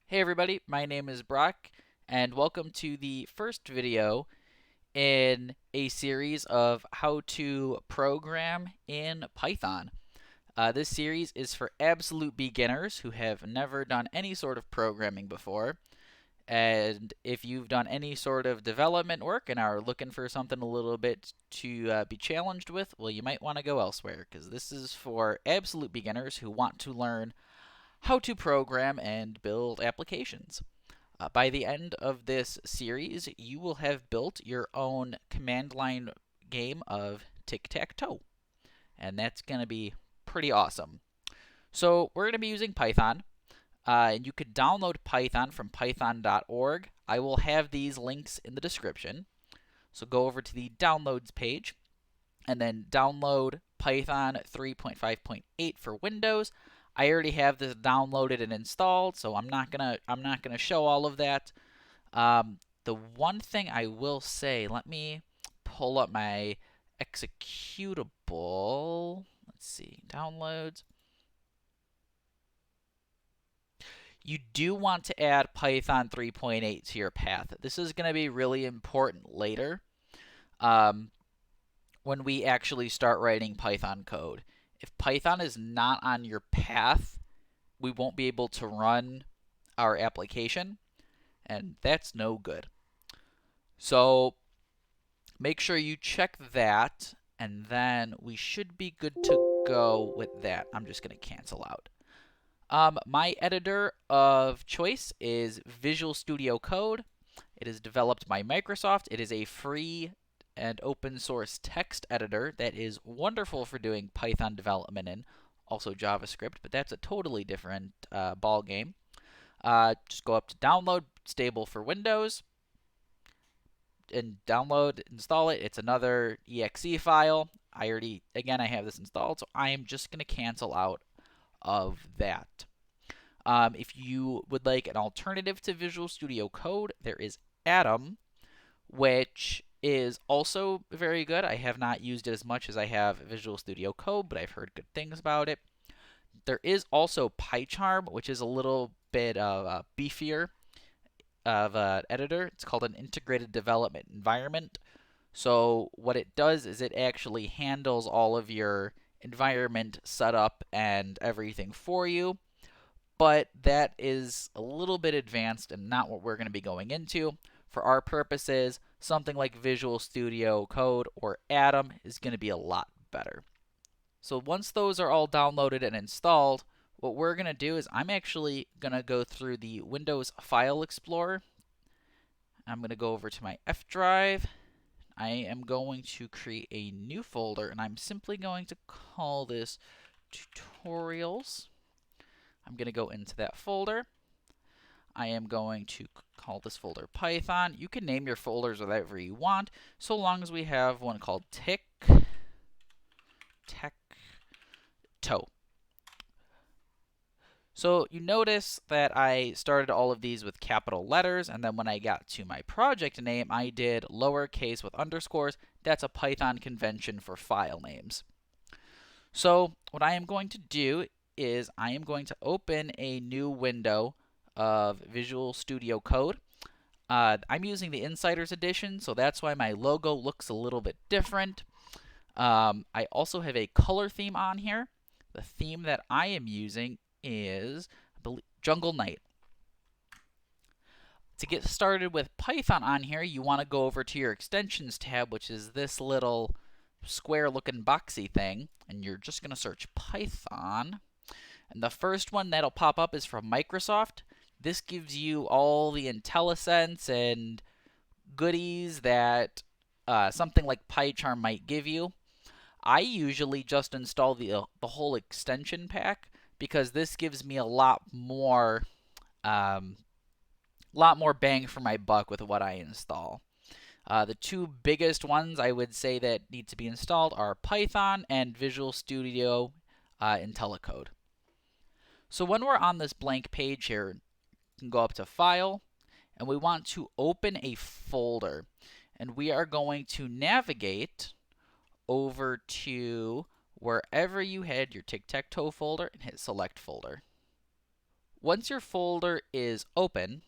Hey everybody, my name is Brock, and welcome to the first video in a series of how to program in Python. This series is for absolute beginners who have never done any sort of programming before. And if you've done any sort of development work and are looking for something a little bit to be challenged with, well, you might want to go elsewhere because this is for absolute beginners who want to learn how to program and build applications. By the end of this series, you will have built your own command line game of Tic-Tac-Toe, and that's going to be pretty awesome. So we're going to be using Python, and you could download Python from python.org. I will have these links in the description. So go over to the downloads page, and then download Python 3.5.8 for Windows. I already have this downloaded and installed, so I'm not gonna show all of that. The one thing I will say, let me pull up my executable. Let's see, downloads. You do want to add Python 3.8 to your path. This is going to be really important later when we actually start writing Python code. If Python is not on your path, we won't be able to run our application, and that's no good. So make sure you check that, and then we should be good to go with that. I'm just going to cancel out. My editor of choice is Visual Studio Code. It is developed by Microsoft. It is a free and open source text editor that is wonderful for doing Python development in, also JavaScript, but that's a totally different ball game. Just go up to download, stable for Windows, and download, install it. It's another exe file. I have this installed, so I am just going to cancel out of that. If you would like an alternative to Visual Studio Code, there is Atom, which is also very good. I have not used it as much as I have Visual Studio Code, but I've heard good things about it. There is also Pycharm, which is a little bit of beefier of an editor. It's called an integrated development environment. So what it does is it actually handles all of your environment setup and everything for you. But that is a little bit advanced and not what we're going to be going into. For our purposes, something like Visual Studio Code or Atom is going to be a lot better. So once those are all downloaded and installed, what we're going to do is I'm actually going to go through the Windows File Explorer. I'm going to go over to my F drive. I am going to create a new folder, and I'm simply going to call this Tutorials. I'm going to go into that folder. I am going to call this folder Python. You can name your folders whatever you want, so long as we have one called Tik-Tac-Toe. So you notice that I started all of these with capital letters, and then when I got to my project name, I did lowercase with underscores. That's a Python convention for file names. So what I am going to do is I am going to open a new window of Visual Studio Code. I'm using the Insiders Edition, so that's why my logo looks a little bit different. I also have a color theme on here. The theme that I am using is Jungle Night. To get started with Python on here, you want to go over to your Extensions tab, which is this little square-looking boxy thing, and you're just going to search Python. And the first one that'll pop up is from Microsoft. This gives you all the IntelliSense and goodies that something like Pycharm might give you. I usually just install the whole extension pack because this gives me a lot more bang for my buck with what I install. The two biggest ones I would say that need to be installed are Python and Visual Studio IntelliCode. So when we're on this blank page here, you can go up to File, and we want to open a folder. And we are going to navigate over to wherever you had your Tic-Tac-Toe folder and hit Select Folder. Once your folder is open,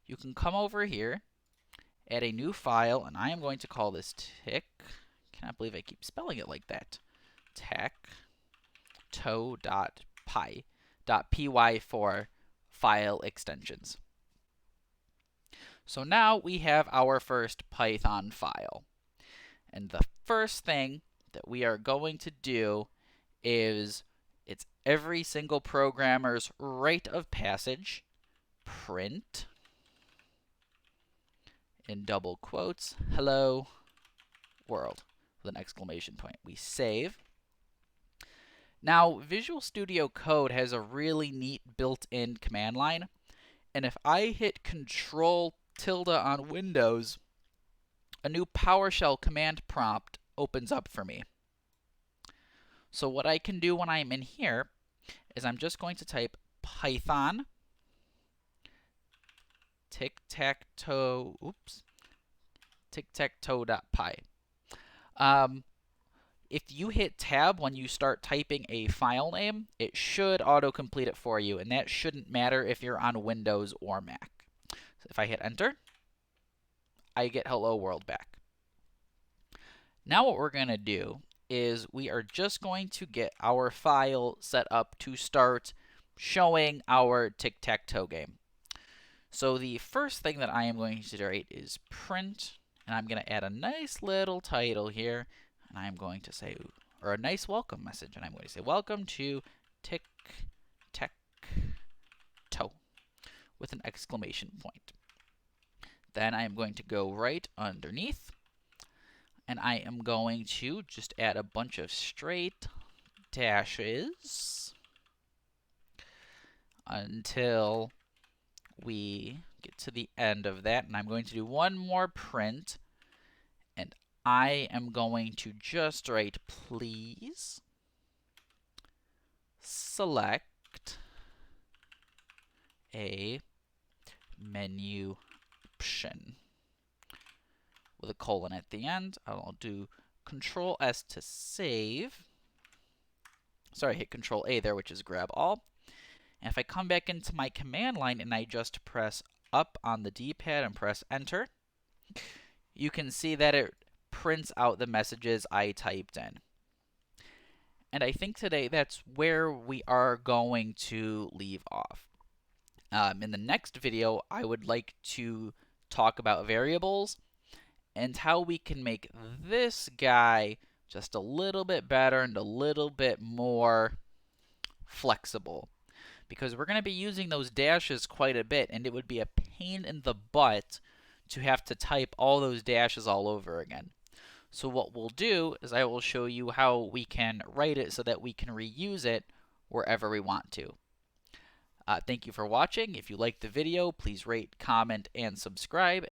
you can come over here, add a new file, and I am going to call this cannot believe I keep spelling it like that, Tik-Tac-Toe.py for file extensions. So now we have our first Python file. And the first thing that we are going to do is, it's every single programmer's rite of passage, print, in double quotes, hello world, with an exclamation point. We save. Now, Visual Studio Code has a really neat built-in command line. And if I hit Control tilde on Windows, a new PowerShell command prompt opens up for me. So what I can do when I'm in here is I'm just going to type Python Tik-Tac-Toe, Tik-Tac-Toe.py. If you hit tab when you start typing a file name, it should autocomplete it for you, and that shouldn't matter if you're on Windows or Mac. So if I hit enter, I get hello world back. Now what we're going to do is we are just going to get our file set up to start showing our tic-tac-toe game. So the first thing that I am going to generate is print, and I'm going to add a nice little title here, and I'm going to say, or a nice welcome message, and I'm going to say, welcome to Tik-Tac-Toe, with an exclamation point. Then I am going to go right underneath, and I am going to just add a bunch of straight dashes until we get to the end of that. And I'm going to do one more print, and I am going to just write, please select a menu option, with a colon at the end. I'll do Control S to save. Sorry, hit Control A there, which is grab all. And if I come back into my command line and I just press up on the D-pad and press enter, you can see that it prints out the messages I typed in. And I think today that's where we are going to leave off. In the next video, I would like to talk about variables and how we can make this guy just a little bit better and a little bit more flexible. Because we're going to be using those dashes quite a bit, and it would be a pain in the butt to have to type all those dashes all over again. So what we'll do is I will show you how we can write it so that we can reuse it wherever we want to. Thank you for watching. If you liked the video, please rate, comment, and subscribe.